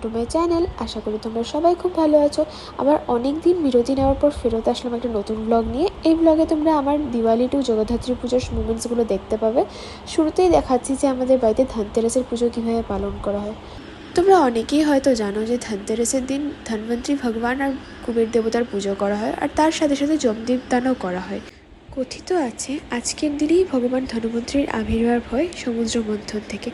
Two my channel. আশা করি তোমরা সবাই খুব ভালো আছো। আবার অনেক দিন বিরতি নেওয়ার পর ফেরত আসলাম একটা নতুন ব্লগ নিয়ে। এই ব্লগে তোমরা আমার দিওয়ালি টু জগদ্ধাত্রী পুজোর মুমেন্টসগুলো দেখতে পাবে। শুরুতেই দেখাচ্ছি যে আমাদের বাড়িতে ধনতেরাসের পুজো কীভাবে পালন করা হয়। তোমরা অনেকেই হয়তো জানো যে ধনতেরাসের দিন ধন্বন্তরী ভগবান আর কুবের দেবতার পুজো করা হয়, আর তার সাথে সাথে যমদীপ দানও করা হয়। কথিত আছে আজকের দিনেই ভগবান ধন্বন্তরীর আবির্ভাব হয় সমুদ্র মন্থন থেকে।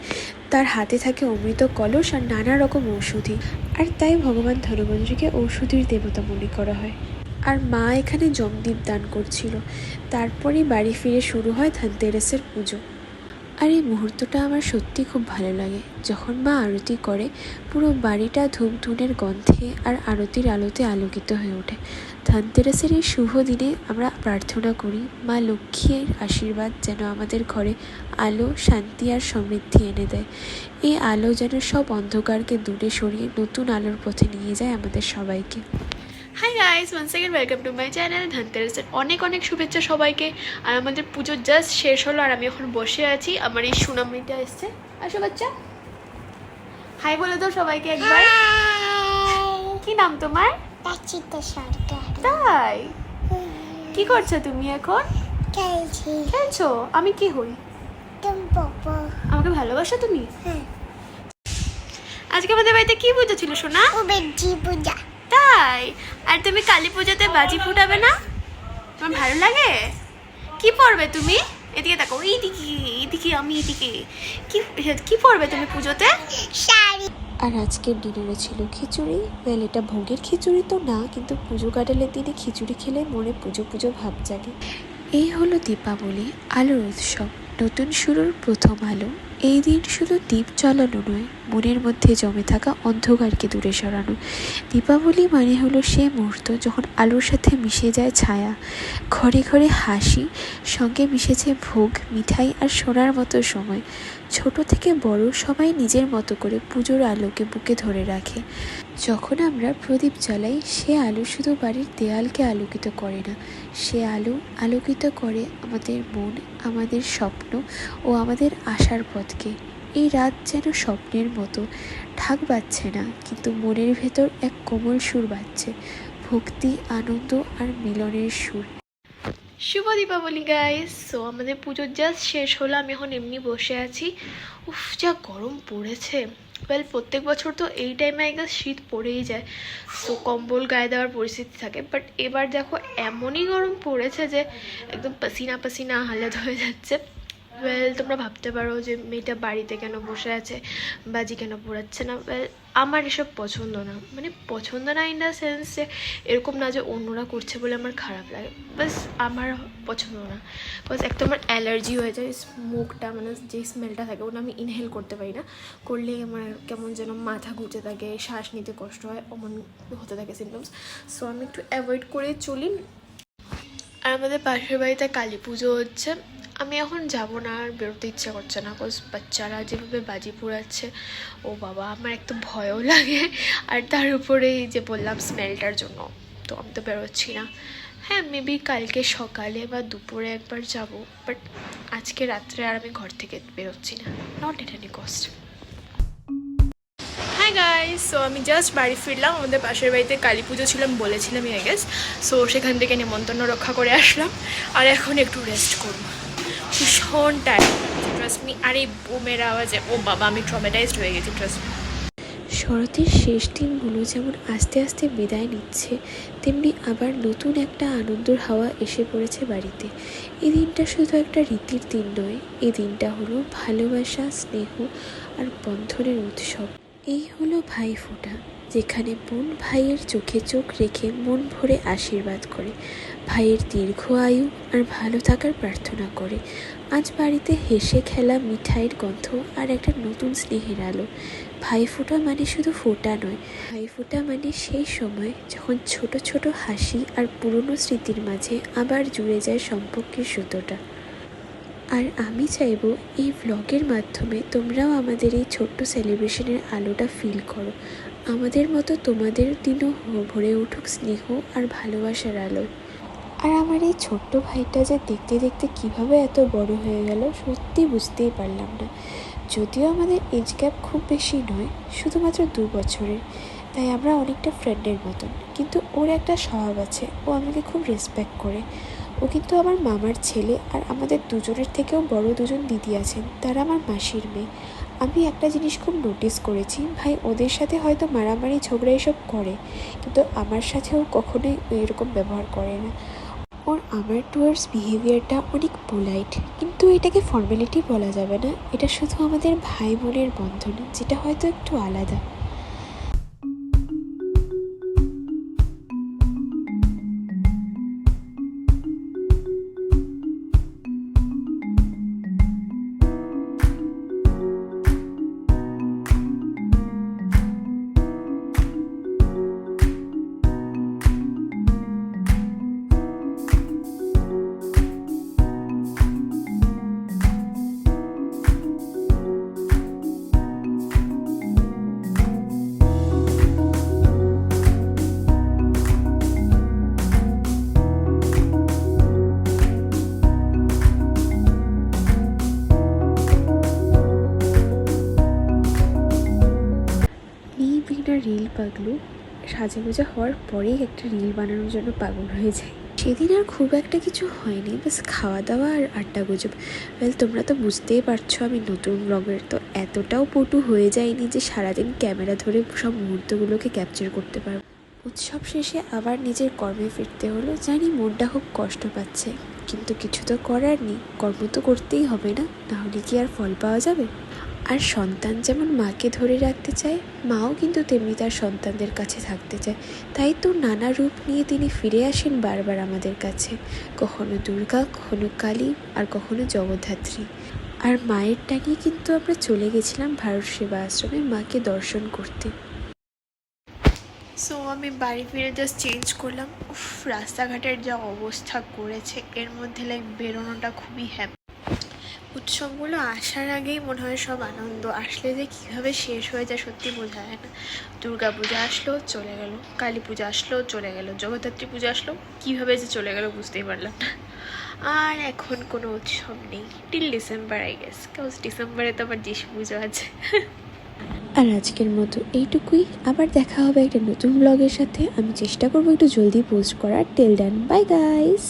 তার হাতে থাকে অমৃত কলস আর নানা রকম ঔষধি, আর তাই ভগবান ধন্বন্তরীকে ঔষধির দেবতা মনে করা হয়। আর মা এখানে যমদীপ দান করছিল। তারপরেই বাড়ি ফিরে শুরু হয় ধনতেরাসের পুজো। আর এই মুহূর্তটা আমার সত্যি খুব ভালো লাগে, যখন মা আরতি করে পুরো বাড়িটা ধূপধুনের গন্ধে আর আরতির আলোতে আলোকিত হয়ে ওঠে। ধনতেরাসের এই শুভ দিনে আমরা প্রার্থনা করি মা লক্ষ্মীর আশীর্বাদ যেন আমাদের ঘরে আলো, শান্তি আর সমৃদ্ধি এনে দেয়। এই আলো যেন সব অন্ধকারকে দূরে সরিয়ে নতুন আলোর পথে নিয়ে যায় আমাদের সবাইকে। Hi guys, once second welcome to my channel. ধনতেরাসের অনেক অনেক শুভেচ্ছা সবাইকে। আর আমাদের পুজো জাস্ট শেষ হলো আর আমি এখন বসে আছি। আমার এই সুনামিটা এসছে। আসো বাচ্চা, হাই বলে দাও সবাইকে একবার। কি নাম তোমার? তাচিতা সরকার। তাই? কি করছো তুমি এখন? খেলছো? আমি কি হই? তুমি পপো। আমাকে ভালোবাসো তুমি? হ্যাঁ। আজকে আমাদের বাড়িতে কি পুজো ছিল সোনা? বেজি পূজা। তাই? আর তুমি কালী পুজোতে বাজি ফুটাবে না? তোমার ভালো লাগে? কি পরবে তুমি? এদিকে তাকাও, এইদিকে এইদিকে, আমি এদিকে। কি পরবে তুমি পুজোতে? শাড়ি। আর আজকের ডিনারে ছিল খিচুড়ি। এটা ভোগের খিচুড়ি তো না, কিন্তু পুজো কাটালের দিনে খিচুড়ি খেলে মনে পুজো পুজো ভাব জাগে। এই হলো দীপাবলি, আলোর উৎসব, নতুন শুরুর প্রথম আলো। এই দিন শুধু দীপ জ্বালানো নয়, মনের মধ্যে জমে থাকা অন্ধকারকে দূরে সরানো। দীপাবলি মানে হলো সেই মুহূর্ত যখন আলোর সাথে মিশে যায় ছায়া, ঘরে ঘরে হাসি, সঙ্গে মিশেছে ভোগ, মিঠাই আর সোনার মতো সময়। ছোট থেকে বড় সবাই নিজের মতো করে পুজোর আলোকে বুকে ধরে রাখে। যখন আমরা প্রদীপ জ্বালাই, সে আলো শুধু বাড়ির দেয়ালকে আলোকিত করে না, সে আলো আলোকিত করে আমাদের মন, আমাদের স্বপ্ন ও আমাদের আশার পথকে। এই রাত যেন স্বপ্নের মতো, ঢাক বাজছে না, কিন্তু মনের ভেতর এক কোমল সুর বাজছে, ভক্তি, আনন্দ আর মিলনের সুর। শুভ দীপাবলি গাইস। সো আমাদের পুজো জাস্ট শেষ হলো, আমি এখন এমনি বসে আছি। উফ, যা গরম পড়েছে। প্রত্যেক বছর তো এই টাইমে আই গেস শীত পড়েই যায়, সো কম্বল গায়ে দেওয়ার পরিস্থিতি থাকে। বাট এবার দেখো এমনই গরম পড়েছে যে একদম পাসিনা পাসিনা হালাত হয়ে যাচ্ছে। তোমরা ভাবতে পারো যে মেয়েটা বাড়িতে কেন বসে আছে, বাজি কেন পোড়াচ্ছে না। আমার এসব পছন্দ না, মানে পছন্দ না ইন দ্য সেন্স যে এরকম না যে অন্যরা করছে বলে আমার খারাপ লাগে, বাস আমার পছন্দ না। বাস একটা আমার অ্যালার্জি হয়ে যায় স্মোকটা, মানে যে স্মেলটা থাকে ওটা আমি ইনহেল করতে পারি না। করলেই আমার কেমন যেন মাথা ঘুরতে থাকে, শ্বাস নিতে কষ্ট হয়, অমন হতে থাকে সিমটমস। সো আমি একটু অ্যাভয়েড করে চলি। আর আমাদের পাশের বাড়িতে কালী পুজো হচ্ছে। আমি এখন যাব না, আর বেরোতে ইচ্ছা করছে না, বিকজ বাচ্চারা যেভাবে বাজি পোড়াচ্ছে, ও বাবা, আমার একটু ভয়ও লাগে। আর তার উপরে যে বললাম স্মেলটার জন্য, তো আমি তো বেরোচ্ছি না। হ্যাঁ, মেবি কালকে সকালে বা দুপুরে একবার যাব, বাট আজকে রাত্রে আর আমি ঘর থেকে বেরোচ্ছি না, not at any cost. Hi guys, so আমি জাস্ট বাড়ি ফিরলাম। আমাদের পাশের বাড়িতে কালী পুজো ছিল, আমি বলেছিলামই আই গেস। সো সেখান থেকে নেমন্তন্ন রক্ষা করে আসলাম, আর এখন একটু রেস্ট করবো। ভীষণ টাইম, ট্রাস্ট মি। আর এই বোমের আওয়াজে ও বাবা, আমি ট্রমেটাইজড হয়ে গেছি, ট্রাস্ট মি। শরতের শেষ দিনগুলো যেমন আস্তে আস্তে বিদায় নিচ্ছে, তেমনি আবার নতুন একটা আনন্দের হাওয়া এসে পড়েছে বাড়িতে। এই দিনটা শুধু একটা রীতির দিন নয়, এই দিনটা হলো ভালোবাসা, স্নেহ আর বন্ধনের উৎসব। এই হলো ভাইফোঁটা, যেখানে বোন ভাইয়ের চোখে চোখ রেখে মন ভরে আশীর্বাদ করে, ভাইয়ের দীর্ঘ আয়ু আর ভালো থাকার প্রার্থনা করে। আজ বাড়িতে হেসে খেলা, মিঠাইয়ের গন্ধ আর একটা নতুন স্নেহের আলো। ভাইফোঁটা মানে শুধু ফোঁটা নয়, ভাইফোঁটা মানে সেই সময় যখন ছোট ছোট হাসি আর পুরনো স্মৃতির মাঝে আবার জুড়ে যায় সম্পর্কের সুতোটা। আর আমি চাইবো এই ভ্লগের মাধ্যমে তোমরাও আমাদের এই ছোট্ট সেলিব্রেশনের আলোটা ফিল করো। আমাদের মতো তোমাদের দিনও ভরে উঠুক স্নেহ আর ভালোবাসার আলো। আর আমার এই ছোট্ট ভাইটা যে দেখতে দেখতে কিভাবে এত বড় হয়ে গেল, সত্যি বুঝতেই পারলাম না। যদিও আমাদের এজ গ্যাপ খুব বেশি নয়, শুধুমাত্র 2 বছরের, তাই আমরা অনেকটা ফ্রেন্ডের মতন। কিন্তু ওর একটা স্বভাব আছে, ও আমাকে খুব রেসপেক্ট করে। ও কিন্তু আমার মামার ছেলে, আর আমাদের দুজনের থেকেও বড় দুজন দিদি আছেন, তারা আমার মাসির মেয়ে। আমি একটা জিনিস খুব নোটিস করেছি, ভাই ওদের সাথে হয়তো মারামারি ঝগড়া এসব করে, কিন্তু আমার সাথেও কখনোই এরকম ব্যবহার করে না। ওর আমার টুয়ার্ডস বিহেভিয়ারটা অনেক পোলাইট, কিন্তু এটাকে ফর্মালিটি বলা যাবে না, এটা শুধু আমাদের ভাই বোনের বন্ধন, যেটা হয়তো একটু আলাদা। বিনা রিল পাগলু সাজাগোজা হওয়ার পরেই একটা রিল বানানোর জন্য পাগল হয়ে যায়। সেদিন আর খুব একটা কিছু হয়নি, বাস খাওয়া দাওয়া আর আড্ডা গুজব। তোমরা তো বুঝতেই পারছো আমি নতুন ব্লগের, তো এতটাও পটু হয়ে যায়নি যে সারাদিন ক্যামেরা ধরে সব মুহূর্তগুলোকে ক্যাপচার করতে পারবো। উৎসব শেষে আবার নিজের কর্মে ফিরতে হলো। জানি মনটা খুব কষ্ট পাচ্ছে, কিন্তু কিছু তো করার নেই, কর্ম তো করতেই হবে না, নাহলে কি আর ফল পাওয়া যাবে? আর সন্তান যেমন মাকে ধরে রাখতে চায়, মাও কিন্তু তেমনি তার সন্তানদের কাছে থাকতে চায়। তাই তো নানা রূপ নিয়ে তিনি ফিরে আসেন বারবার আমাদের কাছে, কখনো দুর্গা, কখনো কালী, আর কখনো জগদ্ধাত্রী। আর মায়ের টানিয়ে কিন্তু আমরা চলে গেছিলাম ভারত সেবা আশ্রমে মাকে দর্শন করতে। সো আমি বাড়ি ফিরে জাস্ট চেঞ্জ করলাম। রাস্তাঘাটের যা অবস্থা করেছে, এর মধ্যে বেরোনোটা খুবই হ্যাপি। উৎসবগুলো আসার আগেই মনে হয় সব আনন্দ, আসলে যে কীভাবে শেষ হয়ে যায় সত্যি বোঝা যায় না। দুর্গা পূজা আসলো, চলে গেল, কালী পূজা আসলো, চলে গেল, জগদ্ধাত্রী পূজা আসলো, কীভাবে যে চলে গেল বুঝতেই পারলাম না। আর এখন কোনো উৎসব নেই till December, I guess, because ডিসেম্বরে তো আবার যিশু পুজো আছে। আর আজকের মতো এইটুকুই, আবার দেখা হবে একটা নতুন ব্লগের সাথে। আমি চেষ্টা করবো একটু জলদি পোস্ট করার। Till then, bye guys.